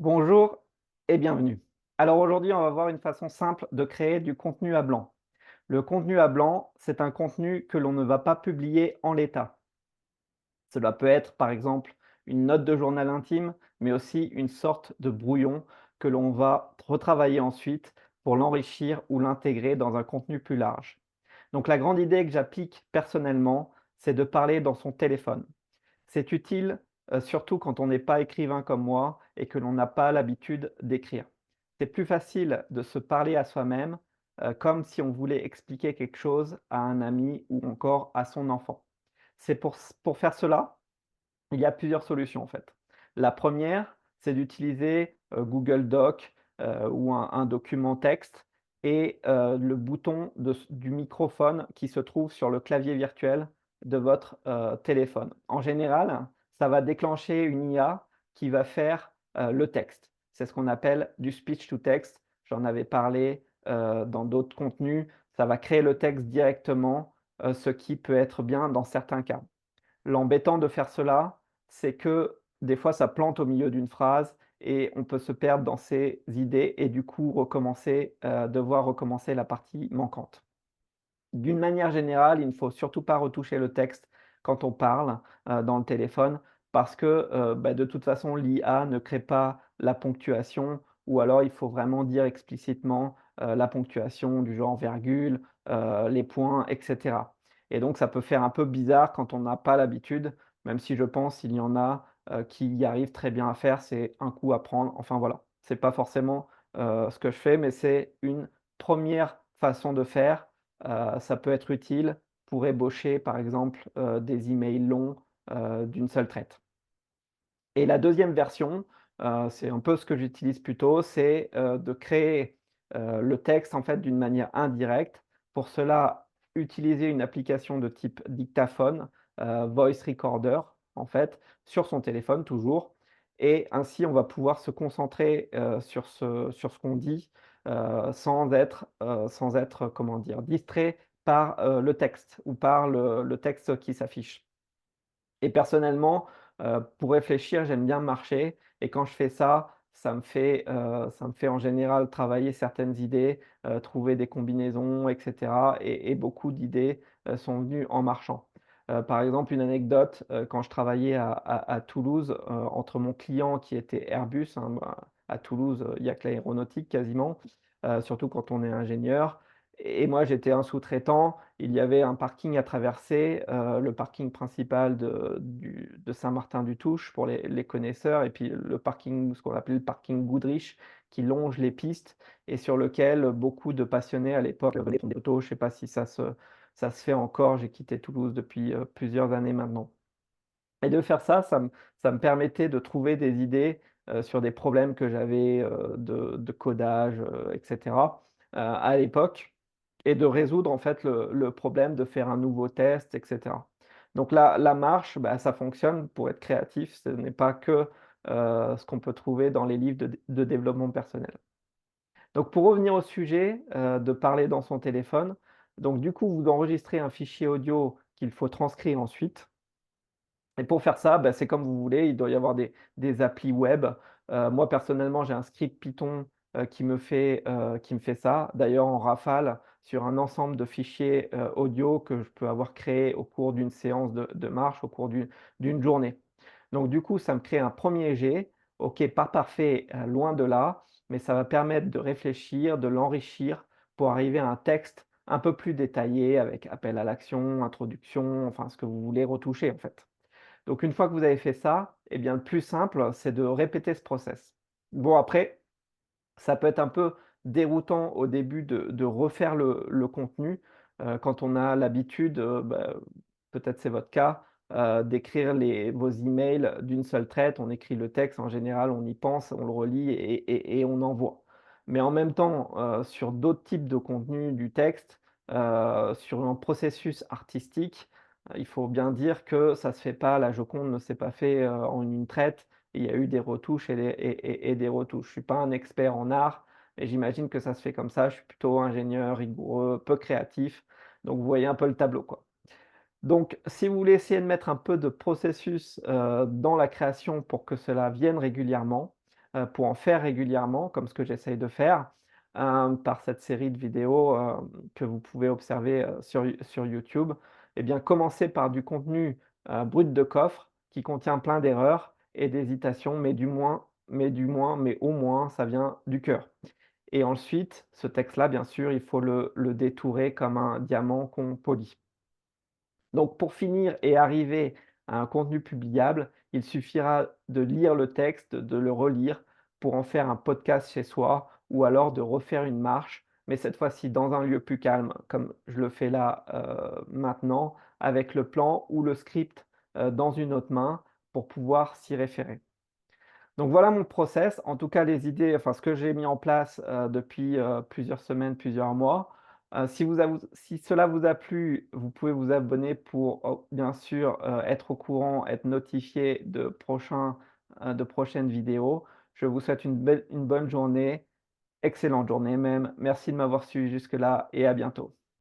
Bonjour et bienvenue. Alors aujourd'hui, on va voir une façon simple de créer du contenu à blanc. Le contenu à blanc, c'est un contenu que l'on ne va pas publier en l'état. Cela peut être par exemple une note de journal intime, mais aussi une sorte de brouillon que l'on va retravailler ensuite pour l'enrichir ou l'intégrer dans un contenu plus large. Donc la grande idée que j'applique personnellement, c'est de parler dans son téléphone. C'est utile, surtout quand on n'est pas écrivain comme moi et que l'on n'a pas l'habitude d'écrire. C'est plus facile de se parler à soi-même, comme si on voulait expliquer quelque chose à un ami ou encore à son enfant. C'est pour faire cela, il y a plusieurs solutions en fait. La première, c'est d'utiliser, Google Doc, ou un document texte et le bouton du microphone qui se trouve sur le clavier virtuel de votre, téléphone. En général, ça va déclencher une IA qui va faire, le texte. C'est ce qu'on appelle du speech to text. J'en avais parlé, dans d'autres contenus. Ça va créer le texte directement, ce qui peut être bien dans certains cas. L'embêtant de faire cela, c'est que des fois ça plante au milieu d'une phrase et on peut se perdre dans ses idées et du coup devoir recommencer la partie manquante. D'une manière générale, il ne faut surtout pas retoucher le texte quand on parle, dans le téléphone parce que, de toute façon l'IA ne crée pas la ponctuation ou alors il faut vraiment dire explicitement, la ponctuation du genre virgule, les points et cetera et donc ça peut faire un peu bizarre quand on n'a pas l'habitude, même si je pense il y en a, qui y arrivent très bien à faire, c'est un coup à prendre. Enfin voilà, c'est pas forcément, ce que je fais, mais c'est une première façon de faire. Ça peut être utile pour ébaucher, par exemple, des emails longs, d'une seule traite. Et la deuxième version, c'est un peu ce que j'utilise plutôt, c'est, de créer, le texte, en fait, d'une manière indirecte. Pour cela, utiliser une application de type dictaphone, voice recorder, en fait, sur son téléphone toujours et ainsi on va pouvoir se concentrer, sur ce qu'on dit, sans être, comment dire? Distrait par, le texte ou par le texte qui s'affiche. Et personnellement, pour réfléchir, j'aime bien marcher et quand je fais ça, ça me fait en général travailler certaines idées, trouver des combinaisons et cetera et beaucoup d'idées, sont venues en marchant. Par exemple, une anecdote, quand je travaillais à Toulouse, entre mon client qui était Airbus, hein, à Toulouse, il y a que l'aéronautique quasiment, surtout quand on est ingénieur et moi j'étais un sous-traitant. Il y avait un parking à traverser, le parking principal de Saint-Martin-du-Touche pour les connaisseurs et puis le parking, ce qu'on appelait le parking Goodrich qui longe les pistes et sur lequel beaucoup de passionnés à l'époque venaient prendre des photos. Je ne sais pas si ça se fait encore, j'ai quitté Toulouse depuis, plusieurs années maintenant. Et de faire ça, ça me permettait de trouver des idées, sur des problèmes que j'avais, de codage, et cetera, à l'époque et de résoudre en fait le problème de faire un nouveau test et cetera. Donc la marche, ça fonctionne pour être créatif, ce n'est pas que, ce qu'on peut trouver dans les livres de développement personnel. Donc pour revenir au sujet, de parler dans son téléphone, donc du coup, vous enregistrez un fichier audio qu'il faut transcrire ensuite et pour faire ça, c'est comme vous voulez, il doit y avoir des applis web. Moi personnellement, j'ai un script Python, qui me fait ça. D'ailleurs en rafale sur un ensemble de fichiers, audio que je peux avoir créé au cours d'une séance de marche, au cours d'une journée. Donc du coup, ça me crée un premier jet. OK, pas parfait, loin de là, mais ça va permettre de réfléchir, de l'enrichir pour arriver à un texte un peu plus détaillé avec appel à l'action, introduction, enfin ce que vous voulez retoucher en fait. Donc une fois que vous avez fait ça, eh bien, le plus simple, c'est de répéter ce process. Bon après, ça peut être un peu déroutant au début de refaire le contenu, quand on a l'habitude, peut-être c'est votre cas, d'écrire vos emails d'une seule traite. On écrit le texte, en général, on y pense, on le relit et on envoie. Mais en même temps, sur d'autres types de contenus du texte, sur un processus artistique, il faut bien dire que ça se fait pas la Joconde ne s'est pas fait, en une traite. Il y a eu des retouches et des retouches. Je suis pas un expert en art, mais j'imagine que ça se fait comme ça. Je suis plutôt ingénieur, rigoureux, peu créatif, donc vous voyez un peu le tableau, quoi. Donc si vous voulez essayer de mettre un peu de processus, dans la création pour que cela vienne régulièrement, pour en faire régulièrement, comme ce que j'essaye de faire, par cette série de vidéos, que vous pouvez observer, sur YouTube. Eh bien, commencer par du contenu, brut de coffre qui contient plein d'erreurs et d'hésitations, mais au moins ça vient du cœur. Et ensuite, ce texte-là, bien sûr, il faut le détourer comme un diamant qu'on polit. Donc pour finir et arriver à un contenu publiable, il suffira de lire le texte, de le relire pour en faire un podcast chez soi ou alors de refaire une marche, mais cette fois-ci dans un lieu plus calme, comme je le fais là, maintenant, avec le plan ou le script, dans une autre main pour pouvoir s'y référer. Donc voilà mon process, en tout cas les idées, enfin ce que j'ai mis en place, depuis, plusieurs semaines, plusieurs mois. Si cela vous a plu, vous pouvez vous abonner pour, bien sûr, être au courant, être notifié de prochaines vidéos. Je vous souhaite une bonne journée, excellente journée même. Merci de m'avoir suivi jusque là et à bientôt.